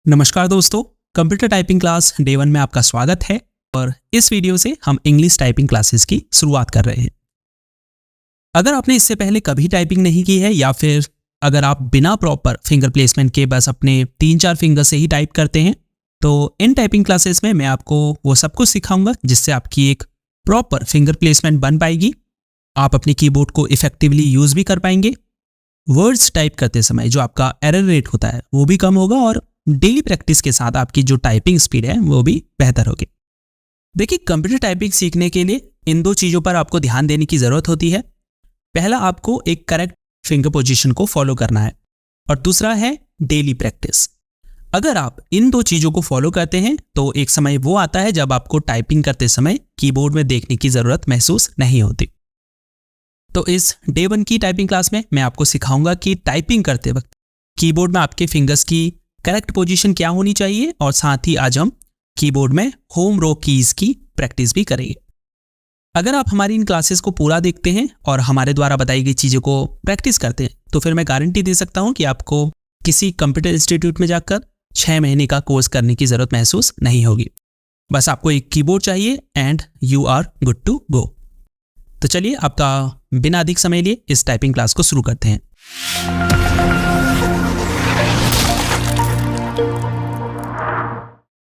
नमस्कार दोस्तों, computer typing class day 1 में आपका स्वागत है और इस वीडियो से हम इंग्लिश टाइपिंग क्लासेस की शुरुआत कर रहे हैं। अगर आपने इससे पहले कभी टाइपिंग नहीं की है या फिर अगर आप बिना प्रॉपर फिंगर प्लेसमेंट के बस अपने 3-4 फिंगर से ही टाइप करते हैं, तो इन टाइपिंग क्लासेस में मैं आपको वो सब कुछ सिखाऊंगा जिससे आपकी एक प्रॉपर फिंगर प्लेसमेंट बन पाएगी। आप अपनी कीबोर्ड को इफेक्टिवली यूज़ भी कर पाएंगे। वर्ड्स टाइप करते समय जो आपका एरर रेट होता है वो भी कम होगा और डेली प्रैक्टिस के साथ आपकी जो टाइपिंग स्पीड है वो भी बेहतर होगी। देखिए, कंप्यूटर टाइपिंग सीखने के लिए इन दो चीज़ों पर आपको ध्यान देने की ज़रूरत होती है। पहला, आपको एक करेक्ट फिंगर पोजीशन को फॉलो करना है और दूसरा है डेली प्रैक्टिस। अगर आप इन दो चीज़ों को फॉलो करते हैं तो एक समय वो आता है जब आपको टाइपिंग करते समय कीबोर्ड में देखने की ज़रूरत महसूस नहीं होती। तो इस डे 1 की टाइपिंग क्लास में मैं आपको सिखाऊंगा कि टाइपिंग करते वक्त कीबोर्ड में आपके फिंगर्स की करेक्ट पोजीशन क्या होनी चाहिए और साथ ही आज हम कीबोर्ड में होम रो कीज़ की प्रैक्टिस भी करेंगे। अगर आप हमारी इन क्लासेस को पूरा देखते हैं और हमारे द्वारा बताई गई चीज़ों को प्रैक्टिस करते हैं तो फिर मैं गारंटी दे सकता हूं कि आपको किसी कंप्यूटर इंस्टीट्यूट में जाकर 6 महीने का कोर्स करने की ज़रूरत महसूस नहीं होगी। बस आपको एक कीबोर्ड चाहिए and you are good to go. तो चलिए, आपका बिना अधिक समय लिए इस टाइपिंग क्लास को शुरू करते हैं।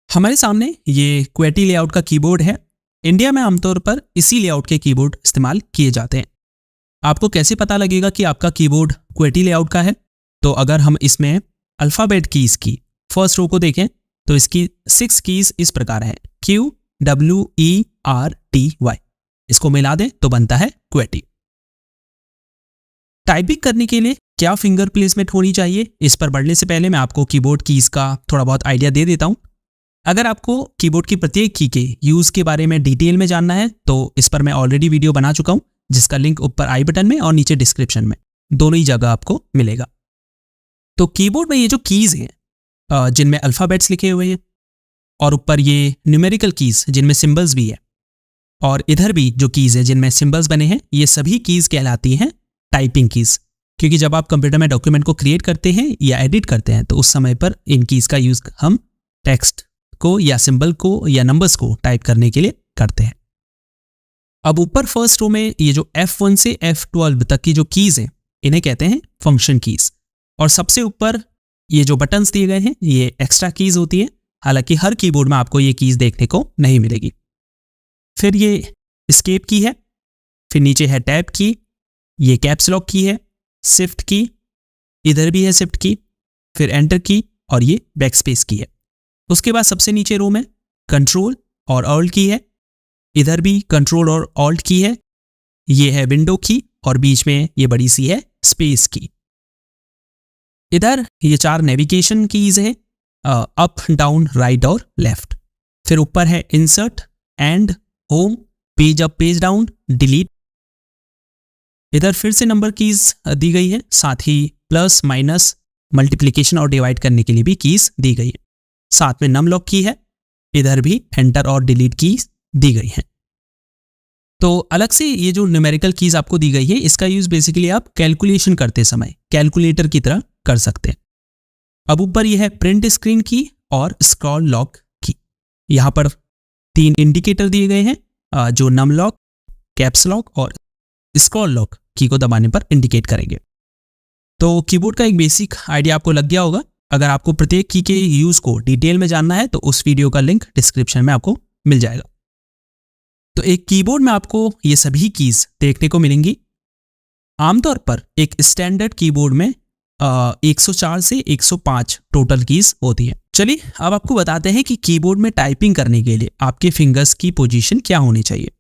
हमारे सामने ये क्वेटी लेआउट का कीबोर्ड है। इंडिया में आमतौर पर इसी लेआउट के कीबोर्ड इस्तेमाल किए जाते हैं। आपको कैसे पता लगेगा कि आपका कीबोर्ड क्वेटी लेआउट का है? तो अगर हम इसमें अल्फ़ाबेट कीज़ की फर्स्ट रो को देखें तो इसकी 6 कीज़ इस प्रकार हैं, QWERTY। इसको मिला दें तो बनता है क्वेटी। टाइपिंग करने के लिए क्या फिंगर प्लेसमेंट होनी चाहिए, इस पर बढ़ने से पहले मैं आपको कीबोर्ड कीज़ का थोड़ा बहुत आइडिया दे देता हूं। अगर आपको कीबोर्ड की प्रत्येक की के यूज़ के बारे में डिटेल में जानना है तो इस पर मैं ऑलरेडी वीडियो बना चुका हूं, जिसका लिंक ऊपर आई बटन में और नीचे डिस्क्रिप्शन में दोनों ही जगह आपको मिलेगा। तो कीबोर्ड में ये जो कीज़ हैं जिनमें अल्फ़ाबेट्स लिखे हुए हैं और ऊपर ये न्यूमेरिकल कीज़ जिनमें सिंबल्स भी है और इधर भी जो कीज़ हैं जिनमें सिंबल्स बने हैं, ये सभी कीज़ कहलाती हैं टाइपिंग कीज़। क्योंकि जब आप कंप्यूटर में डॉक्यूमेंट को क्रिएट करते हैं या एडिट करते हैं तो उस समय पर इन कीज़ का यूज़ हम टेक्स्ट को या सिंबल को या नंबर्स को टाइप करने के लिए करते हैं। अब ऊपर फर्स्ट रो में ये जो F1 से F12 तक की जो कीज़ हैं इन्हें कहते हैं फंक्शन कीज़ और सबसे ऊपर ये जो बटन्स दिए गए हैं ये एक्स्ट्रा कीज़ होती है। हालांकि हर कीबोर्ड में आपको ये कीज़ देखने को नहीं मिलेगी। फिर ये एस्केप की है, फिर नीचे है टैब की, ये कैप्स लॉक की है, शिफ्ट की, इधर भी है शिफ्ट की, फिर एंटर की और ये बैकस्पेस की है। उसके बाद सबसे नीचे रो में कंट्रोल और ऑल्ट की है, इधर भी कंट्रोल और ऑल्ट की है, ये है विंडो की और बीच में ये बड़ी सी है स्पेस की। इधर ये 4 नेविगेशन कीज है, अप डाउन राइट और लेफ्ट। फिर ऊपर है insert, and, home, page up page down, delete. इधर फिर से नंबर कीज दी गई है, साथ ही प्लस माइनस मल्टीप्लिकेशन और डिवाइड करने के लिए भी कीज दी गई है। साथ में नम लॉक की है, इधर भी एंटर और डिलीट कीज दी गई हैं। तो अलग से ये जो न्यूमेरिकल कीज आपको दी गई है इसका यूज बेसिकली आप कैलकुलेशन करते समय कैलकुलेटर की तरह कर सकते हैं। अब ऊपर ये है प्रिंट स्क्रीन की और स्क्रॉल लॉक की। यहाँ पर 3 इंडिकेटर दिए गए हैं जो नम लॉक, कैप्स लॉक और स्क्रॉल लॉक की को दबाने पर इंडिकेट करेंगे। तो कीबोर्ड का एक बेसिक आइडिया आपको लग गया होगा। अगर आपको प्रत्येक की के यूज को डिटेल में जानना है तो उस वीडियो का लिंक डिस्क्रिप्शन में आपको मिल जाएगा। तो एक कीबोर्ड में आपको ये सभी कीज देखने को मिलेंगी। आमतौर पर एक स्टैंडर्ड कीबोर्ड में 104 से 105 टोटल कीज होती है। चलिए, अब आपको बताते हैं कि कीबोर्ड में टाइपिंग करने के लिए आपके फिंगर्स की पोजीशन क्या होनी चाहिए।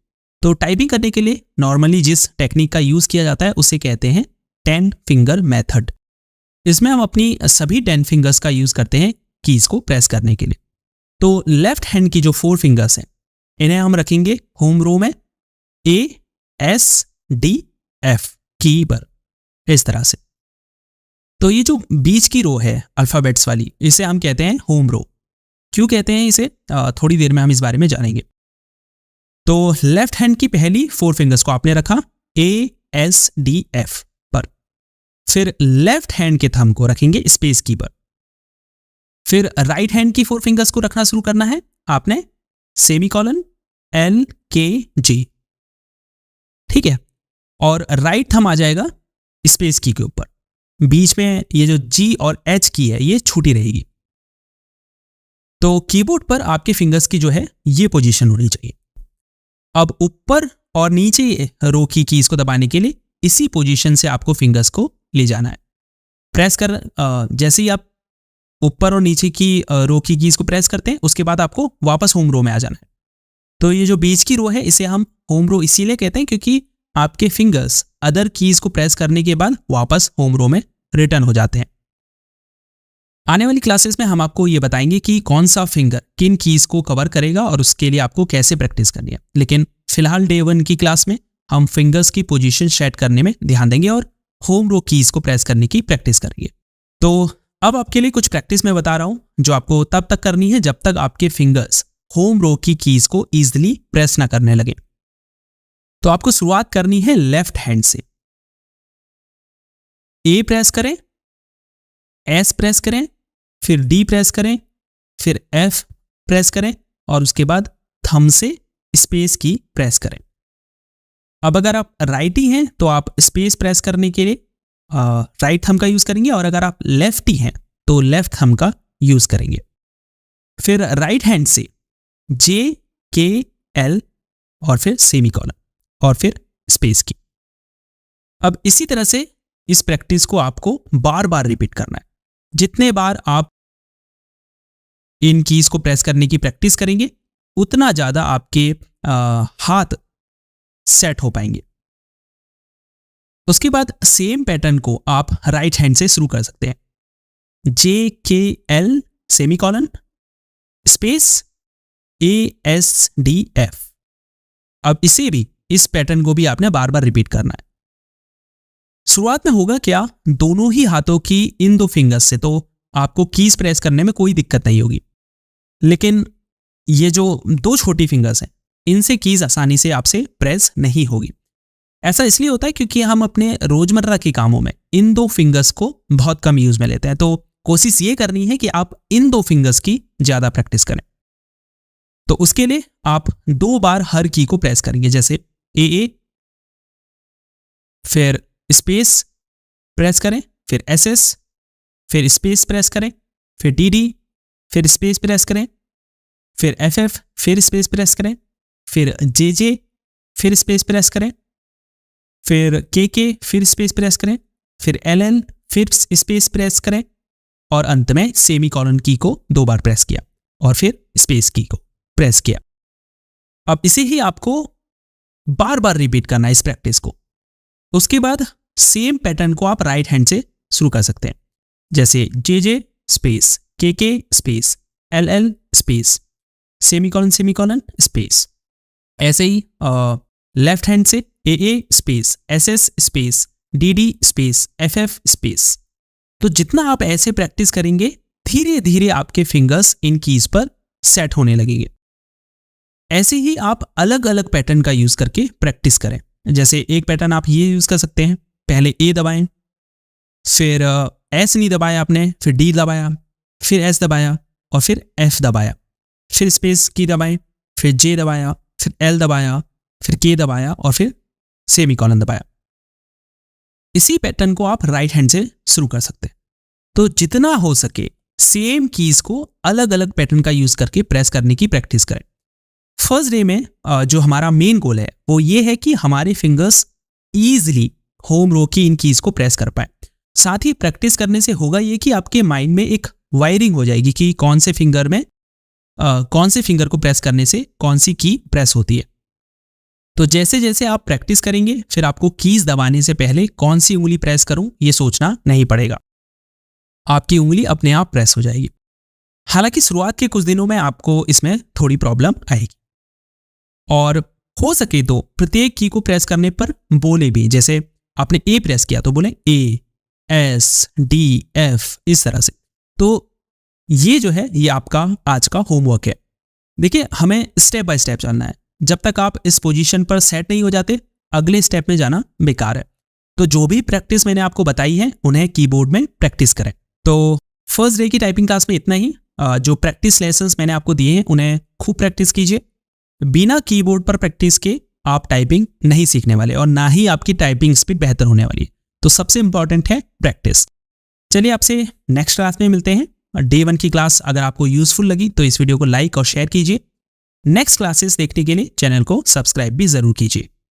तो टाइपिंग करने के लिए नॉर्मली जिस टेक्निक का यूज किया जाता है उसे कहते हैं 10 फिंगर मेथड। इसमें हम अपनी सभी 10 फिंगर्स का यूज करते हैं कीज को प्रेस करने के लिए। तो लेफ्ट हैंड की जो 4 फिंगर्स हैं इन्हें हम रखेंगे होम रो में ASDF की पर, इस तरह से। तो ये जो बीच की रो है अल्फाबेट्स वाली, इसे हम कहते हैं होम रो। क्यों कहते हैं इसे, थोड़ी देर में हम इस बारे में जानेंगे। तो लेफ्ट हैंड की पहली 4 फिंगर्स को आपने रखा ASDF पर, फिर लेफ्ट हैंड के थंब को रखेंगे स्पेस की पर फिर राइट हैंड की 4 फिंगर्स को रखना शुरू करना है आपने सेमीकोलन LKG, ठीक है। और राइट थंब आ जाएगा स्पेस की के ऊपर, बीच में ये जो G और H की है ये छूटी रहेगी। तो कीबोर्ड पर आपके फिंगर्स की जो है ये पोजीशन होनी चाहिए। अब ऊपर और नीचे रो की कीज को दबाने के लिए इसी पोजीशन से आपको फिंगर्स को ले जाना है। प्रेस कर जैसे ही आप ऊपर और नीचे की रो की कीज को प्रेस करते हैं उसके बाद आपको वापस होम रो में आ जाना है। तो ये जो बीच की रो है इसे हम होम रो इसीलिए कहते हैं क्योंकि आपके फिंगर्स अदर कीज को प्रेस करने के बाद वापस होम रो में रिटर्न हो जाते हैं। आने वाली क्लासेस में हम आपको ये बताएंगे कि कौन सा फिंगर किन कीज को कवर करेगा और उसके लिए आपको कैसे प्रैक्टिस करनी है। लेकिन फिलहाल डे 1 की क्लास में हम फिंगर्स की पोजीशन सेट करने में ध्यान देंगे और होम रो कीज को प्रेस करने की प्रैक्टिस करेंगे। तो अब आपके लिए कुछ प्रैक्टिस मैं बता रहा हूं जो आपको तब तक करनी है जब तक आपके फिंगर्स होम रो की कीज को ईजिली प्रेस ना करने लगे। तो आपको शुरुआत करनी है लेफ्ट हैंड से। A प्रेस करें, S प्रेस करें, फिर D प्रेस करें, फिर F प्रेस करें और उसके बाद थंब से स्पेस की प्रेस करें। अब अगर आप राइटी हैं तो आप स्पेस प्रेस करने के लिए राइट थंब का यूज करेंगे और अगर आप लेफ्टी हैं तो लेफ्ट थंब का यूज करेंगे। फिर राइट हैंड से JKL और फिर सेमीकोलन और फिर स्पेस की। अब इसी तरह से इस प्रैक्टिस को आपको बार बार रिपीट करना है। जितने बार आप इन कीज को प्रेस करने की प्रैक्टिस करेंगे उतना ज्यादा आपके हाथ सेट हो पाएंगे। उसके बाद सेम पैटर्न को आप राइट हैंड से शुरू कर सकते हैं। JKL semicolon space ASDF। अब इसे भी इस पैटर्न को भी आपने बार बार रिपीट करना है। शुरुआत में होगा क्या, दोनों ही हाथों की इन 2 फिंगर्स से तो आपको कीज प्रेस करने में कोई दिक्कत नहीं होगी, लेकिन ये जो 2 छोटी फिंगर्स हैं इनसे कीज आसानी से आपसे प्रेस नहीं होगी। ऐसा इसलिए होता है क्योंकि हम अपने रोजमर्रा के कामों में इन 2 फिंगर्स को बहुत कम यूज में लेते हैं। तो कोशिश ये करनी है कि आप इन 2 फिंगर्स की ज्यादा प्रैक्टिस करें। तो उसके लिए आप 2 बार हर की को प्रेस करेंगे, जैसे AA, फिर स्पेस प्रेस करें, फिर SS, फिर स्पेस प्रेस करें, फिर DD, फिर स्पेस प्रेस करें, फिर FF, फिर स्पेस प्रेस करें, फिर JJ, फिर स्पेस प्रेस करें, फिर KK, फिर स्पेस प्रेस करें, फिर LL, फिर स्पेस प्रेस करें और अंत में सेमीकोलन की को 2 बार प्रेस किया और फिर स्पेस की को प्रेस किया। अब इसे ही आपको बार बार रिपीट करना है इस प्रैक्टिस को। उसके बाद सेम पैटर्न को आप राइट हैंड से शुरू कर सकते हैं, जैसे JJ space KK space LL space semicolon semicolon space. ऐसे ही लेफ्ट हैंड से AA space SS space DD space FF space. तो जितना आप ऐसे प्रैक्टिस करेंगे धीरे धीरे आपके फिंगर्स इन कीज पर सेट होने लगेंगे। ऐसे ही आप अलग अलग पैटर्न का यूज करके प्रैक्टिस करें। जैसे एक पैटर्न आप ये यूज कर सकते हैं, पहले A दबाएं, फिर S नहीं दबाया आपने, फिर D दबाया, फिर S दबाया और फिर F दबाया, फिर स्पेस की दबाएं, फिर J दबाया, फिर L दबाया, फिर K दबाया और फिर सेमीकोलन दबाया। इसी पैटर्न को आप राइट हैंड से शुरू कर सकते हैं। तो जितना हो सके सेम कीज को अलग अलग पैटर्न का यूज करके प्रेस करने की प्रैक्टिस करें। फर्स्ट डे में जो हमारा मेन गोल है वो ये है कि हमारे फिंगर्स ईजिली होम रो की इन कीज को प्रेस कर पाए। साथ ही प्रैक्टिस करने से होगा ये कि आपके माइंड में एक वायरिंग हो जाएगी कि कौन से फिंगर को प्रेस करने से कौन सी की प्रेस होती है। तो जैसे जैसे आप प्रैक्टिस करेंगे फिर आपको कीज दबाने से पहले कौन सी उंगली प्रेस करूं ये सोचना नहीं पड़ेगा, आपकी उंगली अपने आप प्रेस हो जाएगी। हालांकि शुरुआत के कुछ दिनों में आपको इसमें थोड़ी प्रॉब्लम आएगी और हो सके तो प्रत्येक की को प्रेस करने पर बोले भी, जैसे आपने A प्रेस किया तो बोले A S D F इस तरह से। तो ये जो है ये आपका आज का होमवर्क है। देखिए हमें स्टेप बाय स्टेप चलना है। जब तक आप इस पोजीशन पर सेट नहीं हो जाते अगले स्टेप में जाना बेकार है। तो जो भी प्रैक्टिस मैंने आपको बताई है उन्हें कीबोर्ड में प्रैक्टिस करें। तो फर्स्ट डे की टाइपिंग क्लास में इतना ही। जो प्रैक्टिस लेसन्स मैंने आपको दिए हैं उन्हें खूब प्रैक्टिस कीजिए। बिना कीबोर्ड पर प्रैक्टिस के आप टाइपिंग नहीं सीखने वाले और ना ही आपकी टाइपिंग स्पीड बेहतर होने वाली है। तो सबसे इंपॉर्टेंट है प्रैक्टिस। चलिए आपसे नेक्स्ट क्लास में मिलते हैं। डे 1 की क्लास अगर आपको यूजफुल लगी तो इस वीडियो को लाइक और शेयर कीजिए। नेक्स्ट क्लासेस देखने के लिए चैनल को सब्सक्राइब भी जरूर कीजिए।